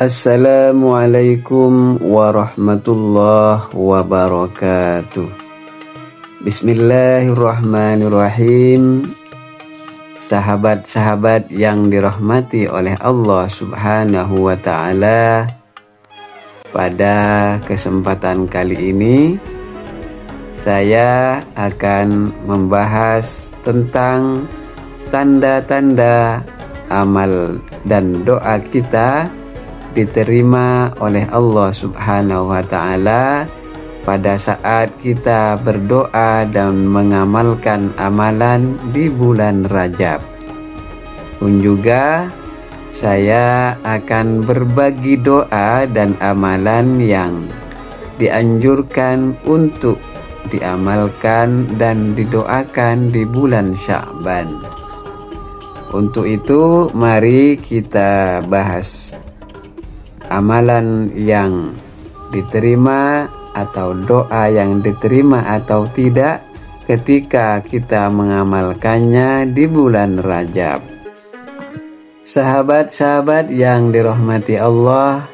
Assalamualaikum warahmatullahi wabarakatuh. Bismillahirrahmanirrahim. Sahabat-sahabat yang dirahmati oleh Allah Subhanahu wa ta'ala, pada kesempatan kali ini saya akan membahas tentang tanda-tanda amal dan doa kita diterima oleh Allah Subhanahu wa ta'ala pada saat kita berdoa dan mengamalkan amalan di bulan Rajab. Pun juga saya akan berbagi doa dan amalan yang dianjurkan untuk diamalkan dan didoakan di bulan Sya'ban. Untuk itu mari kita bahas amalan yang diterima atau doa yang diterima atau tidak ketika kita mengamalkannya di bulan Rajab. Sahabat-sahabat yang dirahmati Allah,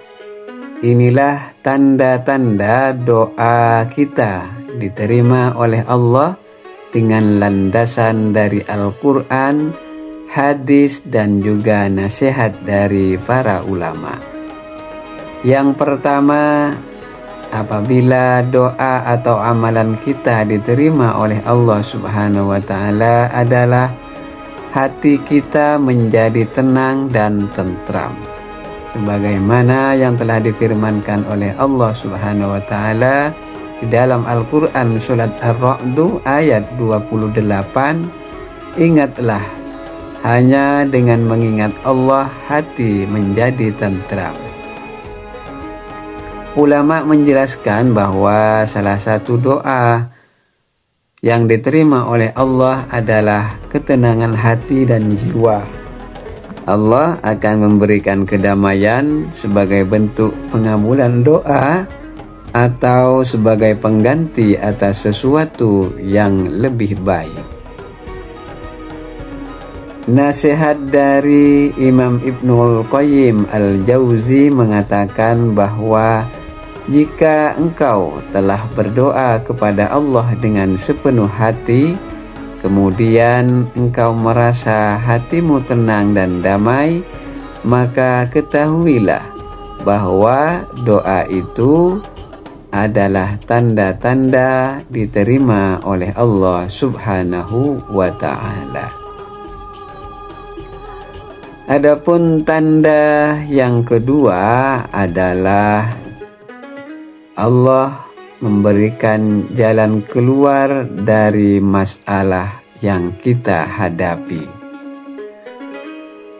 inilah tanda-tanda doa kita diterima oleh Allah dengan landasan dari Al-Quran, hadis, dan juga nasihat dari para ulama. Yang pertama, apabila doa atau amalan kita diterima oleh Allah Subhanahu wa ta'ala adalah hati kita menjadi tenang dan tentram, sebagaimana yang telah difirmankan oleh Allah Subhanahu wa ta'ala di dalam Al-Quran surat Ar-Ra'd ayat 28. Ingatlah, hanya dengan mengingat Allah hati menjadi tentram. Ulama menjelaskan bahwa salah satu doa yang diterima oleh Allah adalah ketenangan hati dan jiwa. Allah akan memberikan kedamaian sebagai bentuk pengabulan doa atau sebagai pengganti atas sesuatu yang lebih baik. Nasihat dari Imam Ibnul Qayyim Al-Jauzi mengatakan bahwa jika engkau telah berdoa kepada Allah dengan sepenuh hati, kemudian engkau merasa hatimu tenang dan damai, maka ketahuilah bahwa doa itu adalah tanda-tanda diterima oleh Allah Subhanahu wa ta'ala. Adapun tanda yang kedua adalah Allah memberikan jalan keluar dari masalah yang kita hadapi.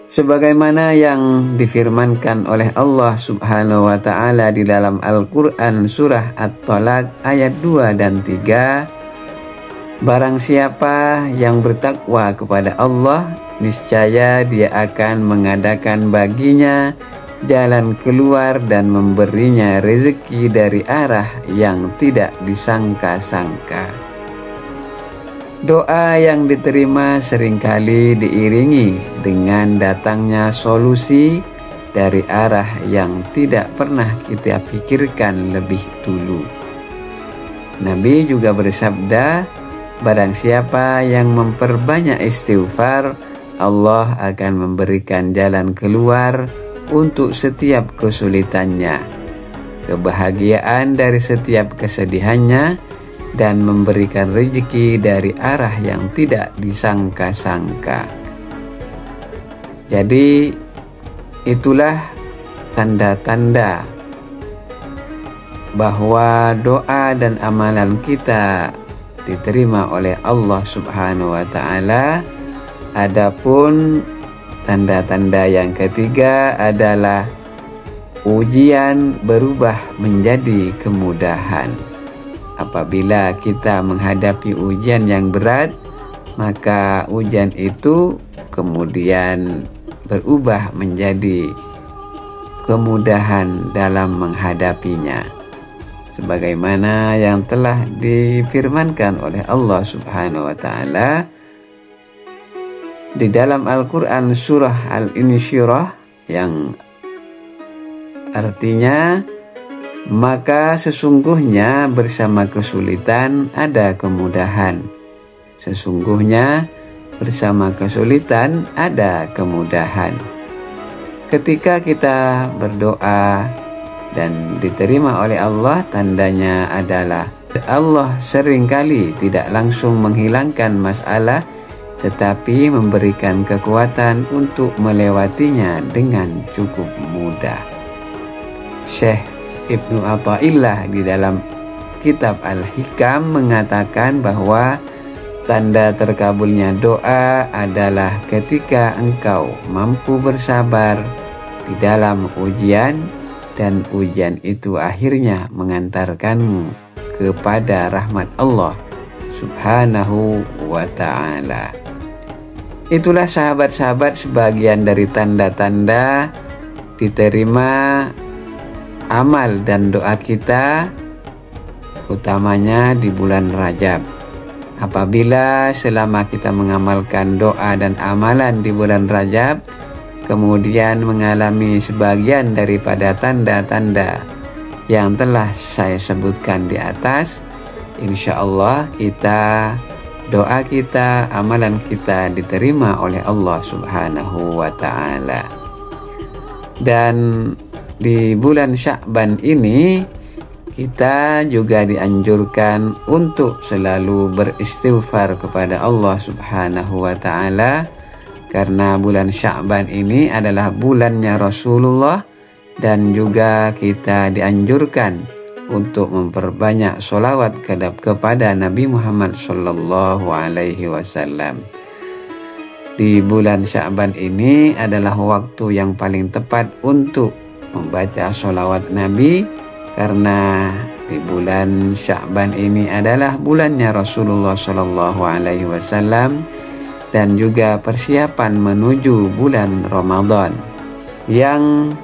Sebagaimana yang difirmankan oleh Allah Subhanahu wa ta'ala di dalam Al-Quran surah At-Talaq ayat 2 dan 3, barang siapa yang bertakwa kepada Allah, niscaya dia akan mengadakan baginya jalan keluar dan memberinya rezeki dari arah yang tidak disangka-sangka. Doa yang diterima seringkali diiringi dengan datangnya solusi dari arah yang tidak pernah kita pikirkan lebih dulu. Nabi juga bersabda, barang siapa yang memperbanyak istighfar, Allah akan memberikan jalan keluar untuk setiap kesulitannya, kebahagiaan dari setiap kesedihannya, dan memberikan rezeki dari arah yang tidak disangka-sangka. Jadi itulah tanda-tanda bahwa doa dan amalan kita diterima oleh Allah Subhanahu wa ta'ala. Adapun tanda-tanda yang ketiga adalah ujian berubah menjadi kemudahan. Apabila kita menghadapi ujian yang berat, maka ujian itu kemudian berubah menjadi kemudahan dalam menghadapinya. Sebagaimana yang telah difirmankan oleh Allah Subhanahu wa ta'ala di dalam Al-Quran surah Al-Insyirah yang Artinya, maka sesungguhnya bersama kesulitan ada kemudahan. Sesungguhnya bersama kesulitan ada kemudahan. Ketika kita berdoa dan diterima oleh Allah, tandanya adalah Allah seringkali tidak langsung menghilangkan masalah, tetapi memberikan kekuatan untuk melewatinya dengan cukup mudah. Syekh Ibnu Athaillah di dalam kitab Al-Hikam mengatakan bahwa tanda terkabulnya doa adalah ketika engkau mampu bersabar di dalam ujian, dan ujian itu akhirnya mengantarkanmu kepada rahmat Allah Subhanahu wa ta'ala. Itulah sahabat-sahabat sebagian dari tanda-tanda diterima amal dan doa kita, utamanya di bulan Rajab. Apabila selama kita mengamalkan doa dan amalan di bulan Rajab, kemudian mengalami sebagian daripada tanda-tanda yang telah saya sebutkan di atas, insya Allah doa kita, amalan kita diterima oleh Allah Subhanahu wa ta'ala. Dan di bulan Sya'ban ini kita juga dianjurkan untuk selalu beristighfar kepada Allah Subhanahu wa ta'ala, karena bulan Sya'ban ini adalah bulannya Rasulullah, dan juga kita dianjurkan untuk memperbanyak sholawat kepada Nabi Muhammad Sallallahu Alaihi Wasallam. Di bulan Sya'ban ini adalah waktu yang paling tepat untuk membaca sholawat Nabi, karena di bulan Sya'ban ini adalah bulannya Rasulullah Sallallahu Alaihi Wasallam, dan juga persiapan menuju bulan Ramadan. Yang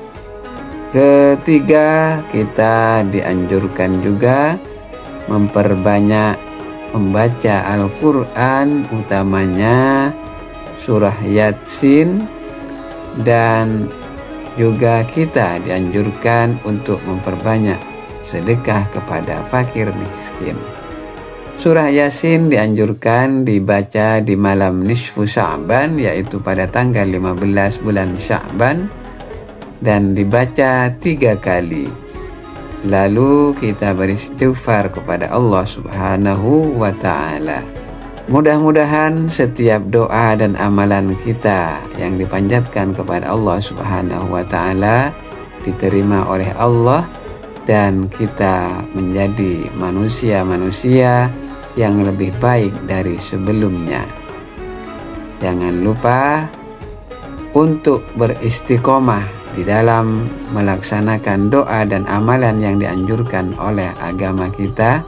ketiga, kita dianjurkan juga memperbanyak membaca Al-Quran, utamanya surah Yasin, dan juga kita dianjurkan untuk memperbanyak sedekah kepada fakir miskin. Surah Yasin dianjurkan dibaca di malam nisfu Sya'ban, yaitu pada tanggal 15 bulan Sya'ban, dan dibaca 3 kali. Lalu kita beristighfar kepada Allah Subhanahu wa ta'ala. Mudah-mudahan setiap doa dan amalan kita yang dipanjatkan kepada Allah Subhanahu wa ta'ala diterima oleh Allah, dan kita menjadi manusia-manusia yang lebih baik dari sebelumnya. Jangan lupa untuk beristiqomah di dalam melaksanakan doa dan amalan yang dianjurkan oleh agama kita,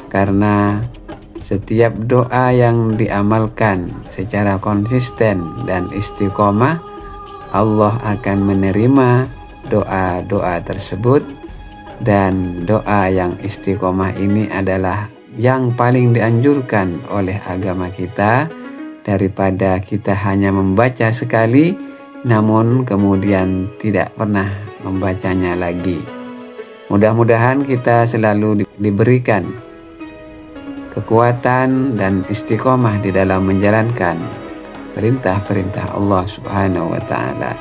karena setiap doa yang diamalkan secara konsisten dan istiqomah, Allah akan menerima doa-doa tersebut. Dan doa yang istiqomah ini adalah yang paling dianjurkan oleh agama kita, daripada kita hanya membaca sekali namun kemudian tidak pernah membacanya lagi. Mudah-mudahan kita selalu diberikan kekuatan dan istiqomah di dalam menjalankan perintah-perintah Allah Subhanahu wa ta'ala.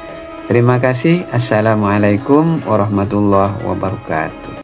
Terima kasih. Assalamualaikum warahmatullahi wabarakatuh.